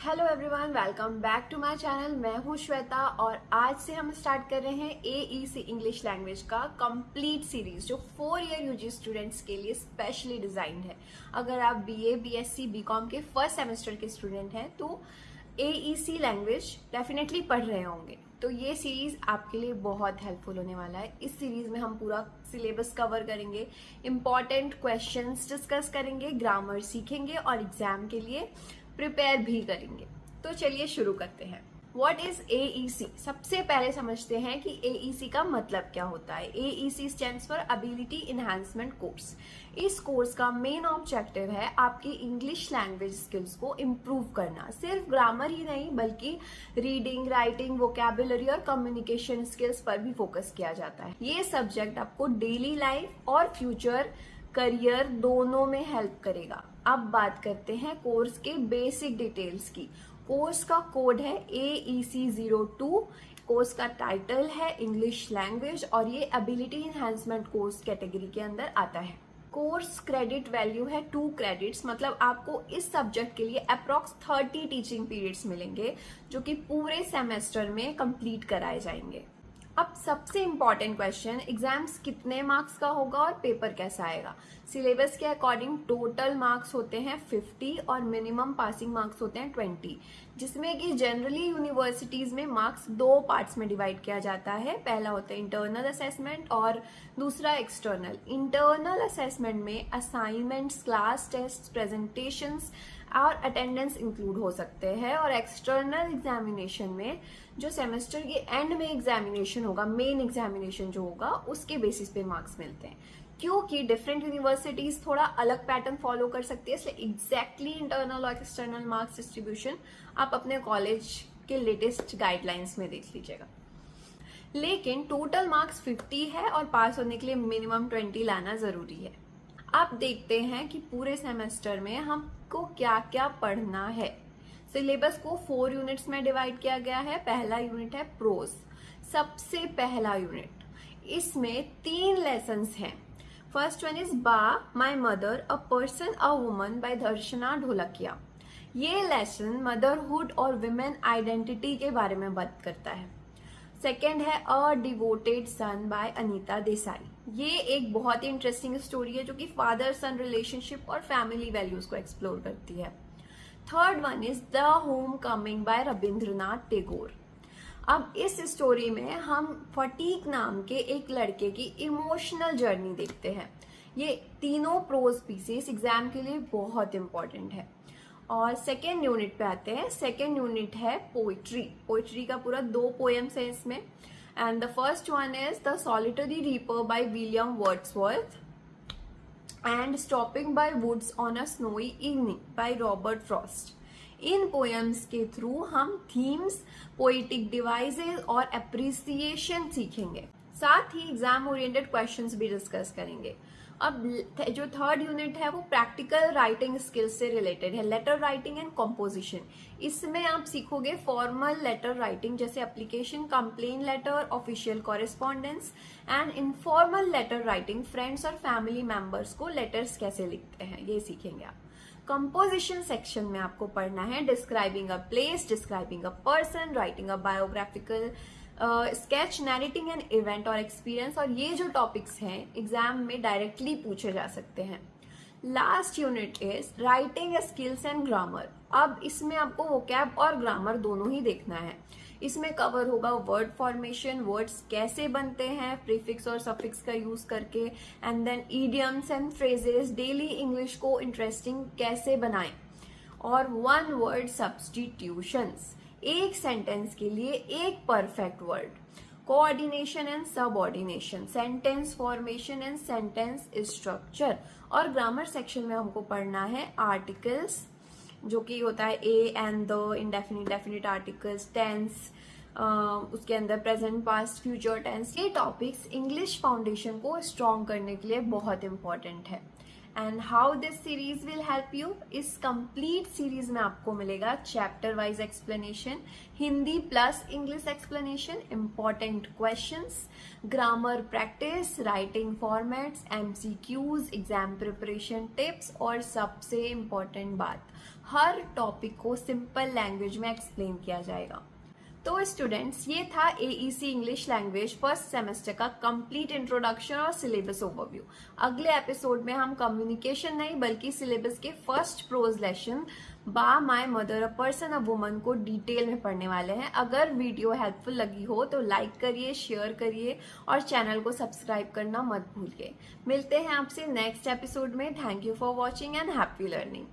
Hello everyone, welcome back to my channel. मैं हूं श्वेता और आज से हम स्टार्ट कर रहे हैं AEC इंग्लिश लैंग्वेज का कंप्लीट सीरीज जो 4 ईयर यूजी स्टूडेंट्स के लिए स्पेशली डिजाइन है। अगर आप BA, BSc, BCom के फर्स्ट सेमेस्टर के स्टूडेंट हैं तो AEC लैंग्वेज डेफिनेटली पढ़ रहे होंगे, तो ये सीरीज आपके लिए बहुत हेल्पफुल होने वाला है। इस सीरीज में हम पूरा सिलेबस कवर करेंगे, इंपॉर्टेंट क्वेश्चंस डिस्कस करेंगे, ग्रामर सीखेंगे और एग्जाम के लिए प्रिपेयर भी करेंगे। तो चलिए शुरू करते हैं। What is AEC? सबसे पहले समझते हैं कि AEC का मतलब क्या होता है। AEC stands for ability enhancement course. इस कोर्स का मेन ऑब्जेक्टिव है आपकी इंग्लिश लैंग्वेज स्किल्स को इम्प्रूव करना। सिर्फ ग्रामर ही नहीं बल्कि रीडिंग, राइटिंग, वोकैबुलरी और कम्युनिकेशन स्किल्स पर भी फोकस किया जाता है। ये सब्जेक्ट आपको डेली लाइफ और फ्यूचर करियर दोनों में हेल्प करेगा। अब बात करते हैं कोर्स के बेसिक डिटेल्स की। कोर्स का कोड है AEC02। कोर्स का टाइटल है इंग्लिश लैंग्वेज और ये एबिलिटी एनहांसमेंट कोर्स कैटेगरी के अंदर आता है। कोर्स क्रेडिट वैल्यू है 2 क्रेडिट्स, मतलब आपको इस सब्जेक्ट के लिए अप्रॉक्स 30 टीचिंग पीरियड्स मिलेंगे जो कि पूरे सेमेस्टर में कंप्लीट कराए जाएंगे। अब सबसे इंपॉर्टेंट क्वेश्चन, एग्जाम्स कितने मार्क्स का होगा और पेपर कैसा आएगा। सिलेबस के अकॉर्डिंग टोटल मार्क्स होते हैं 50 और मिनिमम पासिंग मार्क्स होते हैं 20, जिसमें कि जनरली यूनिवर्सिटीज में मार्क्स 2 पार्ट्स में डिवाइड किया जाता है। पहला होता है इंटरनल असेसमेंट और दूसरा एक्सटर्नल। इंटरनल असेसमेंट में असाइनमेंट्स, क्लास टेस्ट, प्रेजेंटेशंस और अटेंडेंस इंक्लूड हो सकते हैं, और एक्सटर्नल एग्जामिनेशन में जो सेमेस्टर के एंड में एग्जामिनेशन होगा, मेन एग्जामिनेशन जो होगा, उसके बेसिस पे मार्क्स मिलते हैं। क्योंकि डिफरेंट यूनिवर्सिटीज थोड़ा अलग पैटर्न फॉलो कर सकती है, इसलिए एग्जैक्टली इंटरनल और एक्सटर्नल मार्क्स डिस्ट्रीब्यूशन आप अपने कॉलेज के लेटेस्ट गाइडलाइंस में देख लीजिएगा। लेकिन टोटल मार्क्स 50 है और पास होने के लिए मिनिमम 20 लाना जरूरी है। अब देखते हैं कि पूरे सेमेस्टर में हमको क्या क्या पढ़ना है। सिलेबस को 4 यूनिट्स में डिवाइड किया गया है। पहला यूनिट है प्रोज, सबसे पहला यूनिट। इसमें 3 लेसन्स हैं। फर्स्ट वन इज बा my mother a person a woman by Darshana Dholakia. ये लेसन मदरहुड और विमेन आइडेंटिटी के बारे में बात करता है। सेकेंड है a devoted son by Anita Desai. ये एक बहुत ही इंटरेस्टिंग स्टोरी है जो कि फादर सन रिलेशनशिप और फैमिली वैल्यूज को एक्सप्लोर करती है। Third one is the homecoming by Rabindranath Tagore. अब इस स्टोरी में हम फटीक नाम के एक लड़के की इमोशनल जर्नी देखते हैं। ये तीनों प्रोज पीसेस एग्जाम के लिए बहुत इंपॉर्टेंट है। और सेकेंड यूनिट पे आते हैं। सेकेंड यूनिट है पोइट्री। पोइट्री का पूरा 2 पोएम्स है इसमें। And the first one is the solitary reaper by William Wordsworth and stopping by woods on a snowy evening by Robert Frost. इन पोएम्स के थ्रू हम थीम्स, पोएटिक डिवाइसेस और appreciation सीखेंगे। साथ ही एग्जाम ओरिएंटेड क्वेश्चंस भी discuss करेंगे। अब जो थर्ड यूनिट है वो प्रैक्टिकल राइटिंग स्किल्स से रिलेटेड है, लेटर राइटिंग एंड कंपोजिशन। इसमें आप सीखोगे फॉर्मल लेटर राइटिंग जैसे application, complain letter, official correspondence, and informal letter writing, friends और फैमिली मेंबर्स को लेटर्स कैसे लिखते हैं, ये सीखेंगे आप। कंपोजिशन सेक्शन में आपको पढ़ना है describing a place, describing a person, writing a biographical sketch, narrating an event और एक्सपीरियंस। और ये जो टॉपिक्स हैं एग्जाम में डायरेक्टली पूछे जा सकते हैं। Last unit is writing skills and grammar. अब इसमें आपको वोकैब और ग्रामर दोनों ही देखना है। इसमें कवर होगा वर्ड फॉर्मेशन, वर्ड्स कैसे बनते हैं प्रीफिक्स और सफिक्स का यूज करके, and then idioms and phrases, daily English को इंटरेस्टिंग कैसे बनाएं, और 1 वर्ड सब्स्टिट्यूशंस, एक सेंटेंस के लिए एक perfect word, coordination and subordination, sentence formation and sentence structure. और ग्रामर सेक्शन में हमको पढ़ना है आर्टिकल्स, जो कि होता है a and the, indefinite, definite articles, tense, उसके अंदर प्रेजेंट, पास्ट, फ्यूचर टेंस। ये टॉपिक्स इंग्लिश फाउंडेशन को स्ट्रॉन्ग करने के लिए बहुत इंपॉर्टेंट है। And how this series will help you, इस कंप्लीट सीरीज में आपको मिलेगा chapter wise explanation, Hindi plus English explanation, important questions, grammar practice, writing formats, MCQs, exam preparation tips और सबसे इम्पॉर्टेंट बात, हर टॉपिक को सिंपल लैंग्वेज में एक्सप्लेन किया जाएगा। तो स्टूडेंट्स, ये था AEC English language first semester का कंप्लीट इंट्रोडक्शन और सिलेबस ओवरव्यू। अगले एपिसोड में हम कम्युनिकेशन नहीं बल्कि सिलेबस के फर्स्ट प्रोज लेसन बा my mother a person a woman को डिटेल में पढ़ने वाले हैं। अगर वीडियो हेल्पफुल लगी हो तो लाइक करिए, शेयर करिए और चैनल को सब्सक्राइब करना मत भूलिए। मिलते हैं आपसे नेक्स्ट एपिसोड में। Thank you for watching and happy learning.